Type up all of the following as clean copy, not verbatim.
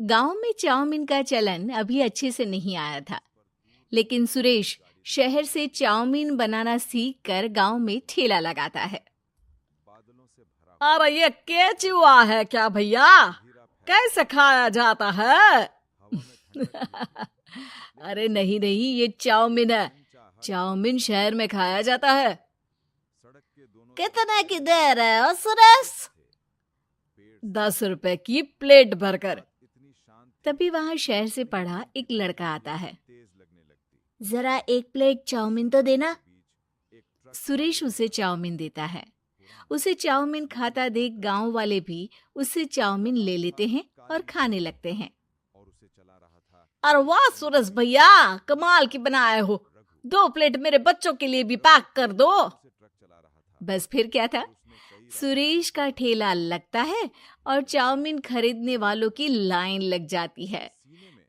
गांव में चाउमीन का चलन अभी अच्छे से नहीं आया था, लेकिन सुरेश शहर से चाउमीन बनाना सीख कर गाँव में ठेला लगाता है। अरे ये केचुआ है क्या भैया? कैसे खाया जाता है? अरे नहीं नहीं, ये चाउमीन है। चाउमीन शहर में खाया जाता है। कितने की दे रहे हो सुरेश? 10 रुपए की प्लेट भरकर। तभी वहां शहर से पढ़ा एक लड़का आता है। जरा एक प्लेट चाउमीन तो देना। सुरेश उसे चाउमीन देता है। उसे चाउमीन खाता देख गांव वाले भी उससे चाउमीन ले लेते हैं और खाने लगते हैं। अरे वाह सुरेश भैया, कमाल की बनाए हो। 2 प्लेट मेरे बच्चों के लिए भी पैक कर दो। बस फिर क्या था, सुरेश का ठेला लगता है और चाउमीन खरीदने वालों की लाइन लग जाती है।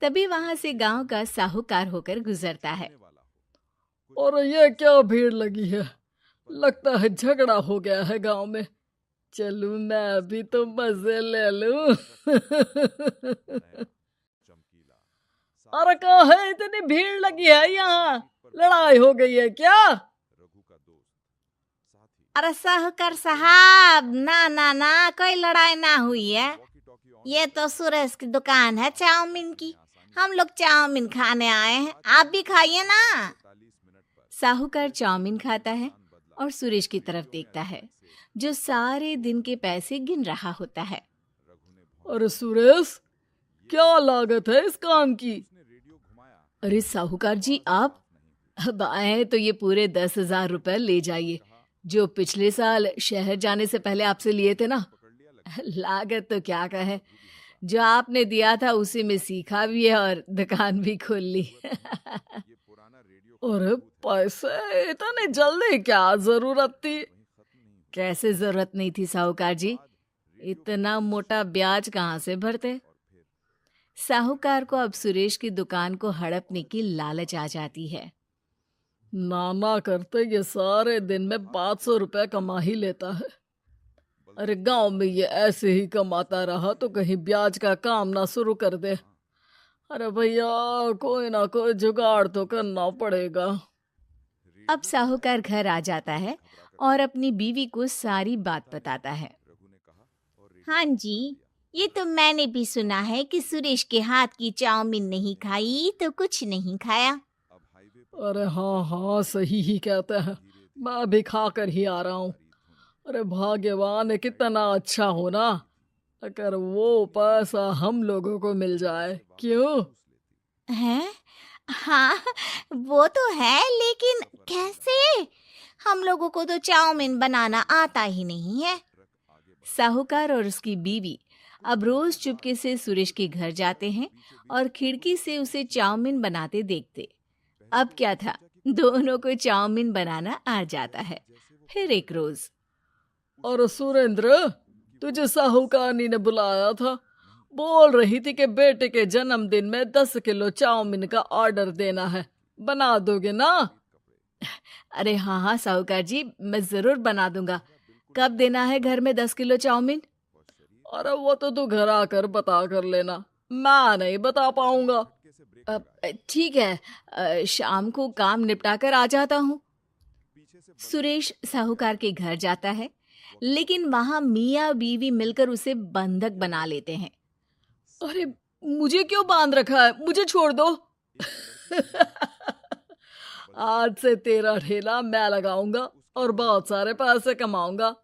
तभी वहां से गांव का साहूकार होकर गुजरता है। और ये क्या भीड़ लगी है? लगता है झगड़ा हो गया है गांव में। चलूं मैं भी तो मजे ले लूं। अरे कहाँ है, इतनी भीड़ लगी है यहाँ? लड़ाई हो गई है क्या? अरे साहूकार साहब, ना ना ना, कोई लड़ाई ना हुई है। ये तो सुरेश की दुकान है चाउमीन की। हम लोग चाउमीन खाने आए हैं, आप भी खाइए ना। साहूकार चाउमीन खाता है और सुरेश की तरफ देखता है, जो सारे दिन के पैसे गिन रहा होता है। अरे सुरेश, क्या लागत है इस काम की? अरे साहूकार जी, आप अब आए तो ये पूरे 10,000 रुपए ले जाइए, जो पिछले साल शहर जाने से पहले आपसे लिए थे ना। लागत तो क्या कहे, जो आपने दिया था उसी में सीखा भी है और दुकान भी खोल ली। अरे पैसे इतने जल्दी क्या जरूरत थी? कैसे जरूरत नहीं थी साहूकार जी, इतना मोटा ब्याज कहाँ से भरते। साहूकार को अब सुरेश की दुकान को हड़पने की लालच आ जाती है। नाना करते ये सारे दिन में 500 रुपए कमा ही लेता है। अरे गांव में ये ऐसे ही कमाता रहा तो कहीं ब्याज का काम ना शुरू कर दे। अरे भैया, कोई ना कोई जुगाड़ तो करना पड़ेगा। अब साहूकार घर आ जाता है और अपनी बीवी को सारी बात बताता है। हाँ जी, ये तो मैंने भी सुना है कि सुरेश के हाथ की चाउमीन नहीं खाई तो कुछ नहीं खाया। अरे हाँ हाँ, सही ही कहते हैं। मैं भी खा कर ही आ रहा हूँ। अरे भाग्यवान है, कितना अच्छा हो ना अगर वो पैसा हम लोगों को मिल जाए। क्यों? हैं? हाँ, वो तो है, लेकिन कैसे? हम लोगों को तो चाउमीन बनाना आता ही नहीं है। साहूकार और उसकी बीवी अब रोज चुपके से सुरेश के घर जाते हैं और खिड़की से उसे चाउमीन बनाते देखते। अब क्या था, दोनों को चाउमीन बनाना आ जाता है। फिर एक रोज, और सुरेंद्र, तुझे साहूकारनी ने बुलाया था। बोल रही थी कि बेटे के जन्मदिन में 10 किलो चाउमीन का ऑर्डर देना है। बना दोगे ना? अरे हाँ हाँ साहूकार जी, मैं जरूर बना दूंगा। कब देना है घर में 10 किलो चाउमीन? अरे वो तो तू घर आकर बता कर लेना, मैं नहीं बता पाऊंगा। ठीक है, शाम को काम निपटा कर आ जाता हूँ। सुरेश साहूकार के घर जाता है, लेकिन वहां मियाँ बीवी मिलकर उसे बंधक बना लेते हैं। अरे मुझे क्यों बांध रखा है? मुझे छोड़ दो। आज से तेरा ठेला मैं लगाऊंगा और बहुत सारे पैसे कमाऊंगा।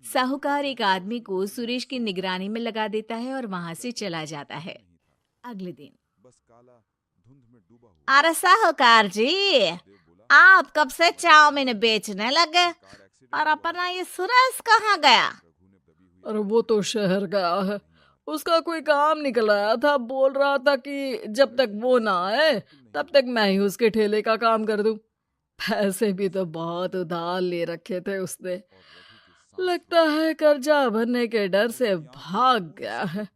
साहूकार एक आदमी को सुरेश की निगरानी में लगा देता है और वहां से चला जाता है। अगले दिन, अरे साहूकार जी, आप कब से चाउमीन बेचने लगे और अपना ये सुरेश कहाँ गया? अरे वो तो शहर गया है, उसका कोई काम निकल आया था। बोल रहा था कि जब तक वो ना आए तब तक मैं ही उसके ठेले का काम कर दूं। पैसे भी तो बहुत उधार ले रखे थे उसने। लगता है कर्जा भरने के डर से भाग गया है।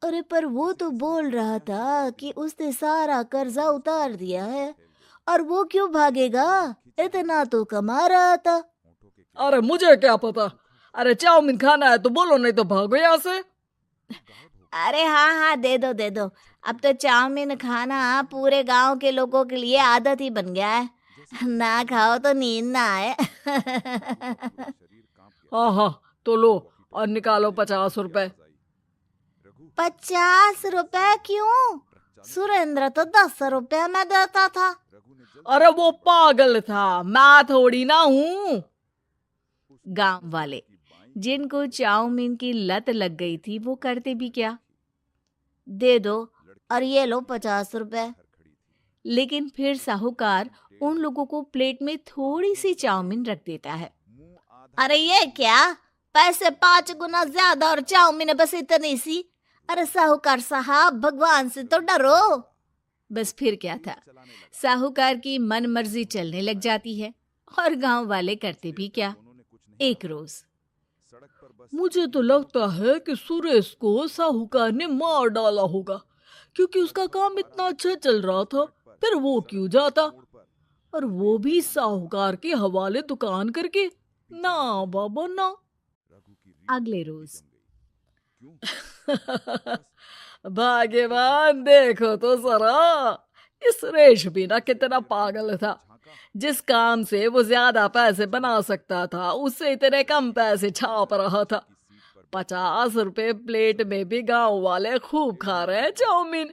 अरे पर वो तो बोल रहा था कि उसने सारा कर्जा उतार दिया है, और वो क्यों भागेगा? इतना तो कमा रहा था। अरे मुझे क्या पता। अरे चाउमीन खाना है तो बोलो, नहीं तो भागो यहाँ से। अरे हाँ हाँ, दे दो दे दो। अब तो चाउमीन खाना पूरे गांव के लोगों के लिए आदत ही बन गया है। ना खाओ तो नींद ना आए। हाँ हाँ, तो लो और निकालो 50 रुपए। 50 रुपए क्यों? सुरेंद्र तो 10 रुपए में देता था। अरे वो पागल था, मैं थोड़ी ना हूँ। गांव वाले जिनको चाउमीन की लत लग गई थी वो करते भी क्या, दे दो और ये लो 50 रुपए। लेकिन फिर साहूकार उन लोगों को प्लेट में थोड़ी सी चाउमीन रख देता है। अरे ये क्या, पैसे 5 गुना ज्यादा और चाउमीन बस इतनी सी। अरे साहूकार साहब, भगवान से तो डरो। बस फिर क्या था, साहूकार की मन मर्जी चलने लग जाती है और गांव वाले करते भी क्या। एक रोज मुझे तो लगता है कि सुरेश को साहूकार ने मार डाला होगा, क्योंकि उसका काम इतना अच्छा चल रहा था, फिर वो क्यों जाता, और वो भी साहूकार के हवाले दुकान करके। ना बाबा ना। अगले रोज भाग्यवान, देखो तो जरा, इस सुरेश भी ना कितना पागल था। जिस काम से वो ज्यादा पैसे बना सकता था, उससे इतने कम पैसे छाप रहा था। 50 रुपए प्लेट में भी गांव वाले खूब खा रहे हैं चाउमीन।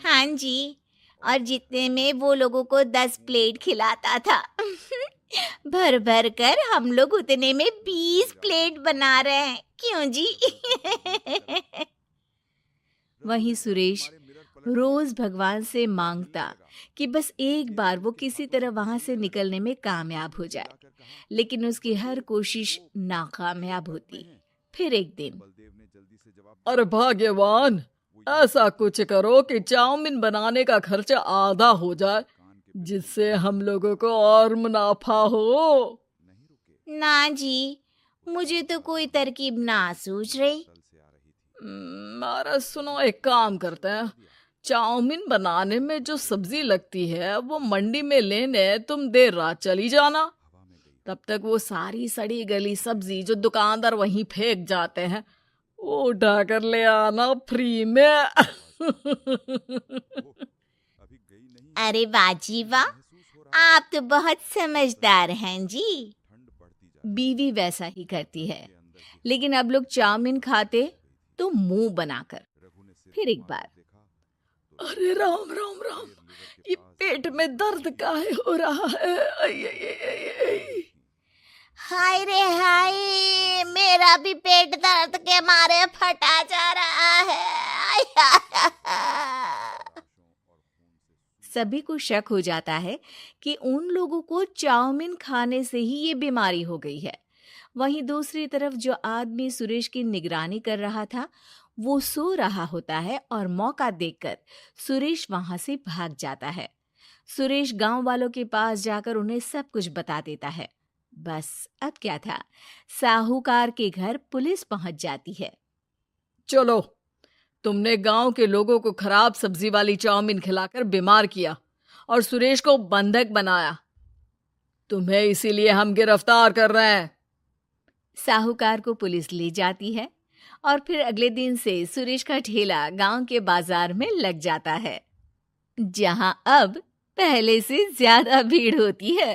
हाँ जी, और जितने में वो लोगों को 10 प्लेट खिलाता था। भर भर कर हम लोग उतने में 20 प्लेट बना रहे हैं। क्यों जी? वहीं सुरेश रोज भगवान से मांगता कि बस एक बार वो किसी तरह वहां से निकलने में कामयाब हो जाए, लेकिन उसकी हर कोशिश नाकामयाब होती। फिर एक दिन अरे भाग्यवान, ऐसा कुछ करो कि चाउमीन बनाने का खर्चा आधा हो जाए, जिससे हम लोगों को और मुनाफा हो। ना जी, मुझे तो कोई तरकीब ना सूझ रही। अरे सुनो, एक काम करते हैं, चाउमीन बनाने में जो सब्जी लगती है वो मंडी में लेने तुम देर रात चली जाना। तब तक वो सारी सड़ी गली सब्जी जो दुकानदार वहीं फेंक जाते हैं, वो उठा कर ले आना फ्री में। अरे वाह जी वाह, आप तो बहुत समझदार हैं जी। बीवी वैसा ही करती है, लेकिन अब लोग चाउमीन खाते तो मुंह बनाकर। फिर एक बार अरे राम राम राम, ये पेट में दर्द काहे हो रहा है? आई, आई, आई, आई, आई। हाय रे हाय, मेरा भी पेट दर्द के मारे फटा जा रहा है। सभी को शक हो जाता है कि उन लोगों को चाउमीन खाने से ही ये बीमारी हो गई है। वहीं दूसरी तरफ जो आदमी सुरेश की निगरानी कर रहा था वो सो रहा होता है और मौका देखकर सुरेश वहां से भाग जाता है। सुरेश गांव वालों के पास जाकर उन्हें सब कुछ बता देता है। बस अब क्या था, साहूकार के घर पुलिस पहुंच जाती है। चलो, तुमने गांव के लोगों को खराब सब्जी वाली चाउमीन खिलाकर बीमार किया और सुरेश को बंधक बनाया। तुम्हें इसीलिए हम गिरफ्तार कर रहे हैं। साहूकार को पुलिस ले जाती है और फिर अगले दिन से सुरेश का ठेला गांव के बाजार में लग जाता है, जहां अब पहले से ज्यादा भीड़ होती है।